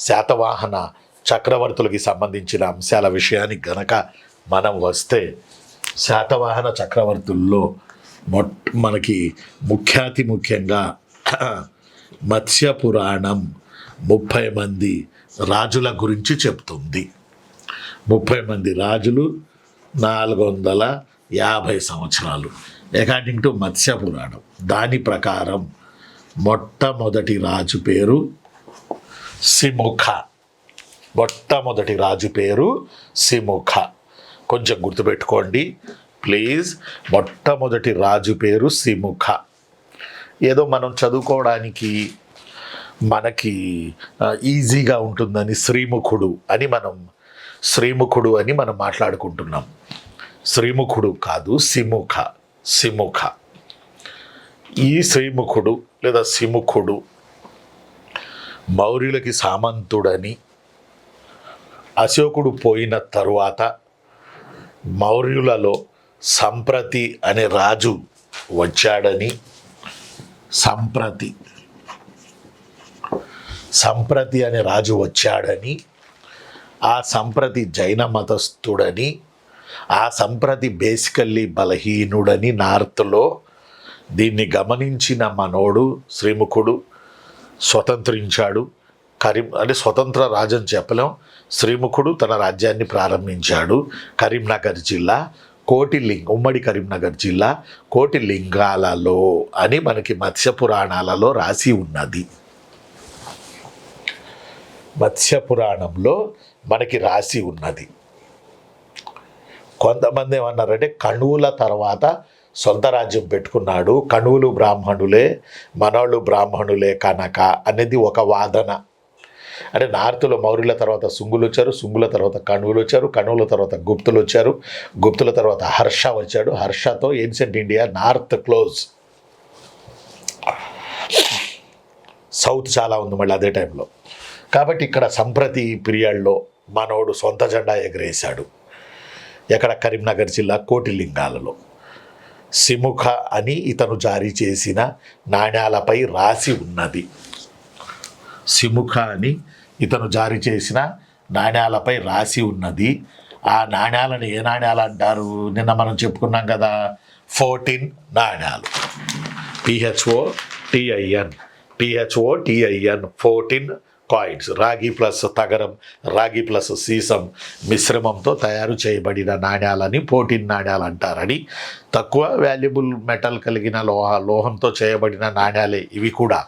శాతవాహన చక్రవర్తులకి సంబంధించిన అంశాల విషయానికి గనక మనం వస్తే, శాతవాహన చక్రవర్తుల్లో మనకి ముఖ్యంగా మత్స్య పురాణం 30 మంది రాజుల గురించి చెప్తుంది. 30 మంది రాజులు 450 సంవత్సరాలు అకార్డింగ్ టు మత్స్య పురాణం. దాని ప్రకారం మొట్టమొదటి రాజు పేరు సిముఖ. మొట్టమొదటి రాజు పేరు సిముఖ. కొంచెం గుర్తుపెట్టుకోండి ప్లీజ్. మొట్టమొదటి రాజు పేరు సిముఖ. ఏదో మనం చదువుకోవడానికి మనకి ఈజీగా ఉంటుందని శ్రీముఖుడు అని మనం మాట్లాడుకుంటున్నాం. శ్రీముఖుడు కాదు, సిముఖ. సిముఖ. ఈ శ్రీముఖుడు లేదా సిముఖుడు మౌర్యులకి సామంతుడని, అశోకుడు పోయిన తరువాత మౌర్యులలో సంప్రతి అనే రాజు వచ్చాడని, సంప్రతి అనే రాజు వచ్చాడని, ఆ సంప్రతి జైన మతస్థుడని, ఆ సంప్రతి బేసికల్లీ బలహీనుడని నార్త్లో దీన్ని గమనించిన మనోడు శ్రీముఖుడు స్వతంత్రించాడు. అంటే స్వతంత్ర రాజని చెప్పలేం. శ్రీముఖుడు తన రాజ్యాన్ని ప్రారంభించాడు. కరీంనగర్ జిల్లా ఉమ్మడి కరీంనగర్ జిల్లా కోటిలింగాలలో అని మనకి మత్స్య పురాణాలలో రాసి ఉన్నది. మత్స్య పురాణంలో మనకి రాసి ఉన్నది. కొంతమంది ఏమన్నారంటే కణువుల తర్వాత సొంత రాజ్యం పెట్టుకున్నాడు, కణువులు బ్రాహ్మణులే, మనోళ్ళు బ్రాహ్మణులే కనుక అనేది ఒక వాదన. అంటే నార్త్లో మౌర్యుల తర్వాత శుంగులు వచ్చారు, శుంగుల తర్వాత కణువులు వచ్చారు, కణువుల తర్వాత గుప్తులు వచ్చారు, గుప్తుల తర్వాత హర్ష వచ్చాడు. హర్షతో ancient India north close, south చాలా ఉంది మళ్ళీ అదే టైంలో. కాబట్టి ఇక్కడ సంప్రతి పీరియడ్లో మనోడు సొంత జెండా ఎగరేశాడు. ఎక్కడ? కరీంనగర్ జిల్లా కోటిలింగాలలో. సిముఖ అని ఇతను జారీ చేసిన నాణ్యాలపై రాసి ఉన్నది. సిముఖ అని ఇతను జారీ చేసిన నాణ్యాలపై రాసి ఉన్నది. ఆ నాణ్యాలను ఏ నాణ్యాలు అంటారు? నిన్న మనం చెప్పుకున్నాం కదా, 14 నాణ్యాలు. PHOTIN 14 coins. రాగి ప్లస్ తగరం, రాగి ప్లస్ సీసం మిశ్రమంతో తయారు చేయబడిన నాణ్యాలని 14 నాణ్యాలు అంటారని, తక్కువ వాల్యుబుల్ మెటల్ కలిగిన లోహంతో చేయబడిన నాణ్యాలే ఇవి కూడా.